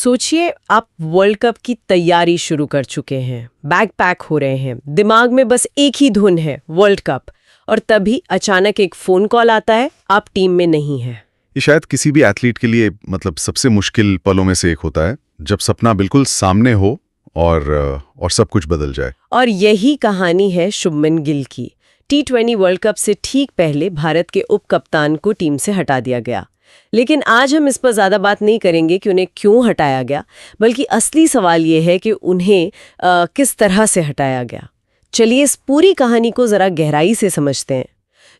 सोचिए आप world cup की तैयारी शुरू कर चुके हैं, बैग पैक हो रहे हैं, दिमाग में बस एक ही धुन है, वर्ल्ड कप। और तभी अचानक एक फोन कॉल आता है, आप टीम में नहीं है। ये शायद किसी भी एथलीट के लिए सबसे मुश्किल पलों में से एक होता है, जब सपना बिल्कुल सामने हो और सब कुछ बदल जाए। और यही कहानी है शुभमन गिल की। T20 वर्ल्ड कप से ठीक पहले भारत के उप कप्तान को टीम से हटा दिया गया। लेकिन आज हम इस पर ज़्यादा बात नहीं करेंगे कि उन्हें क्यों हटाया गया, बल्कि असली सवाल ये है कि उन्हें किस तरह से हटाया गया। चलिए इस पूरी कहानी को ज़रा गहराई से समझते हैं।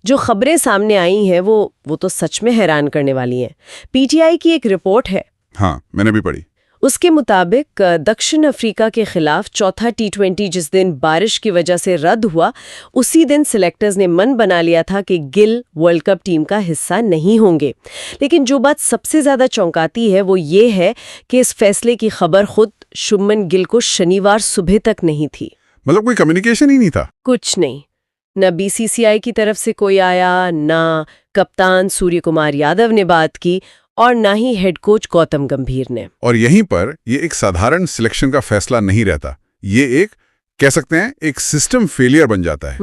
जो खबरें सामने आई हैं वो तो सच में हैरान करने वाली हैं। PTI की एक रिपोर्ट है। हाँ, मैंने भी पढ़ी। उसके मुताबिक दक्षिण अफ्रीका के खिलाफ चौथा T20 जिस दिन बारिश की वजह से रद्द हुआ, उसी दिन सिलेक्टर्स ने मन बना लिया था कि गिल वर्ल्ड कप टीम का हिस्सा नहीं होंगे। लेकिन जो बात सबसे ज्यादा चौंकाती है वो ये है कि इस फैसले की खबर खुद शुभमन गिल को शनिवार सुबह तक नहीं थी। मतलब कोई कम्युनिकेशन ही नहीं था? कुछ नहीं। न BCCI की तरफ से कोई आया, न कप्तान सूर्य कुमार यादव ने बात की, और ना ही हेड कोच गौतम गंभीर ने। और यहीं पर ये एक साधारण सिलेक्शन का फैसला नहीं रहता, ये एक कह सकते हैं एक सिस्टम फेलियर बन जाता है।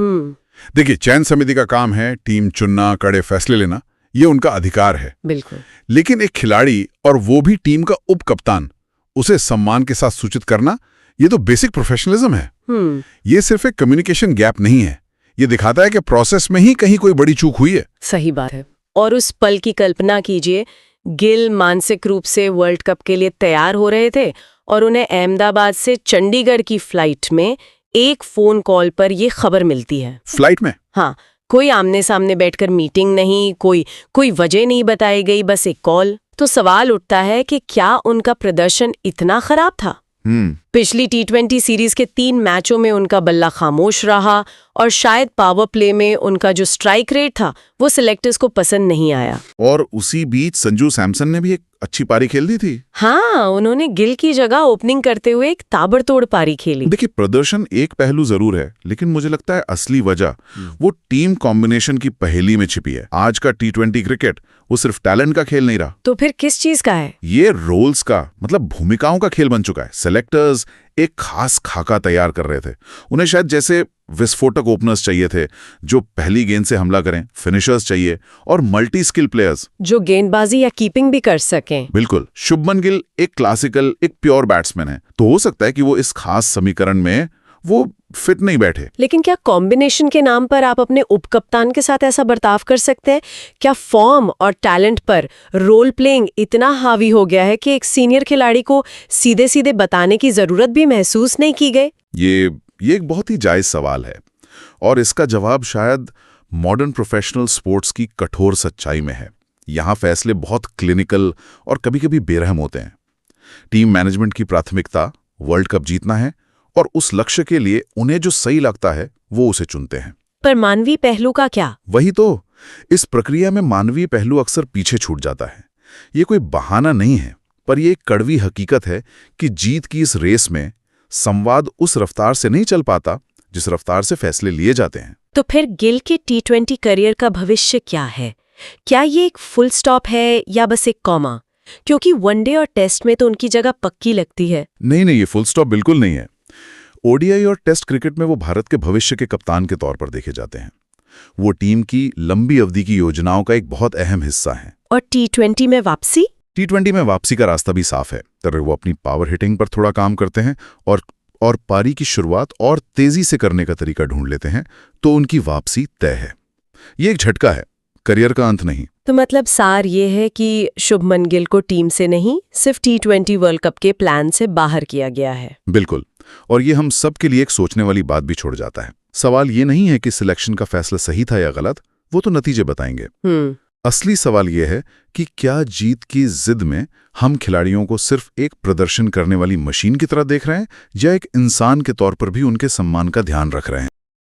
देखिए, चयन समिति का काम है टीम चुनना, कड़े फैसले लेना, ये उनका अधिकार है। बिल्कुल। लेकिन एक खिलाड़ी, और वो भी टीम का उप कप्तान, उसे सम्मान के साथ सूचित करना, ये तो बेसिक प्रोफेशनलिज्म है। ये सिर्फ एक कम्युनिकेशन गैप नहीं है, ये दिखाता है कि प्रोसेस में ही कहीं कोई बड़ी चूक हुई है। सही बात है। और उस पल की कल्पना कीजिए, गिल मानसिक रूप से वर्ल्ड कप के लिए तैयार हो रहे थे और उन्हें अहमदाबाद से चंडीगढ़ की फ्लाइट में एक फोन कॉल पर यह खबर मिलती है। फ्लाइट में? हाँ, कोई आमने सामने बैठकर मीटिंग नहीं, कोई वजह नहीं बताई गई, बस एक कॉल। तो सवाल उठता है कि क्या उनका प्रदर्शन इतना खराब था? पिछली T20 सीरीज के 3 मैचों में उनका बल्ला खामोश रहा, और शायद पावर प्ले में उनका जो स्ट्राइक रेट था वो सिलेक्टर्स को पसंद नहीं आया। और उसी बीच संजू सैमसन ने भी एक अच्छी पारी खेल दी थी। हाँ, उन्होंने गिल की जगह ओपनिंग करते हुए एक ताबड़तोड़ पारी खेली। देखिए, प्रदर्शन एक पहलू जरूर है, लेकिन मुझे लगता है असली वजह वो टीम कॉम्बिनेशन की पहेली में छिपी है। आज का T20 क्रिकेट वो सिर्फ टैलेंट का खेल नहीं रहा। तो फिर किस चीज का है? ये रोल्स का, भूमिकाओं का खेल बन चुका है। सेलेक्टर्स एक खास खाका तैयार कर रहे थे। उन्हें शायद जैसे विस्फोटक ओपनर्स चाहिए थे जो पहली गेंद से हमला करें, फिनिशर्स चाहिए, और मल्टी स्किल प्लेयर्स जो गेंदबाजी या कीपिंग भी कर सकें। बिल्कुल। शुभमन गिल एक क्लासिकल, एक प्योर बैट्समैन है, तो हो सकता है कि वो इस खास समीकरण में वो फिट नहीं बैठे। लेकिन क्या कॉम्बिनेशन के नाम पर आप अपने उपकप्तान के साथ ऐसा बर्ताव कर सकते हैं? क्या फॉर्म और टैलेंट पर रोल प्लेइंग इतना हावी हो गया है कि एक सीनियर खिलाड़ी को सीधे सीधे बताने की जरूरत भी महसूस नहीं की गई? ये एक बहुत ही जायज सवाल है, और इसका जवाब शायद मॉडर्न प्रोफेशनल स्पोर्ट्स की कठोर सच्चाई में है। यहाँ फैसले बहुत क्लिनिकल और कभी-कभी बेरहम होते हैं। टीम मैनेजमेंट की प्राथमिकता वर्ल्ड कप जीतना है, और उस लक्ष्य के लिए उन्हें जो सही लगता है वो उसे चुनते हैं। पर मानवीय पहलू का क्या? वही तो, इस प्रक्रिया में मानवीय पहलू अक्सर पीछे छूट जाता है। ये कोई बहाना नहीं है, पर यह एक कड़वी हकीकत है कि जीत की इस रेस में संवाद उस रफ्तार से नहीं चल पाता जिस रफ्तार से फैसले लिए जाते हैं। तो फिर गिल के T20 करियर का भविष्य क्या है? क्या ये एक फुल स्टॉप है या बस एक कॉमा? क्योंकि वनडे और टेस्ट में तो उनकी जगह पक्की लगती है। नहीं, ये फुल स्टॉप बिल्कुल नहीं है। ODI और टेस्ट क्रिकेट में वो भारत के भविष्य के कप्तान के तौर पर देखे जाते हैं। वो टीम की लंबी अवधि की योजनाओं का एक बहुत अहम हिस्सा है। और T20 में वापसी? T20 में वापसी का रास्ता भी साफ है। तो वो अपनी पावर हिटिंग पर थोड़ा काम करते हैं और पारी की शुरुआत और तेजी से करने का तरीका ढूंढ लेते हैं, तो उनकी वापसी तय है। ये एक झटका है, करियर का अंत नहीं। तो मतलब सार ये है कि शुभमन गिल को टीम से नहीं, सिर्फ T20 वर्ल्ड कप के प्लान से बाहर किया गया है। बिल्कुल। और ये हम सब के लिए एक सोचने वाली बात भी छोड़ जाता है। सवाल ये नहीं है कि सिलेक्शन का फैसला सही था या गलत, वो तो नतीजे बताएंगे। असली सवाल यह है कि क्या जीत की जिद में हम खिलाड़ियों को सिर्फ एक प्रदर्शन करने वाली मशीन की तरह देख रहे हैं, या एक इंसान के तौर पर भी उनके सम्मान का ध्यान रख रहे हैं।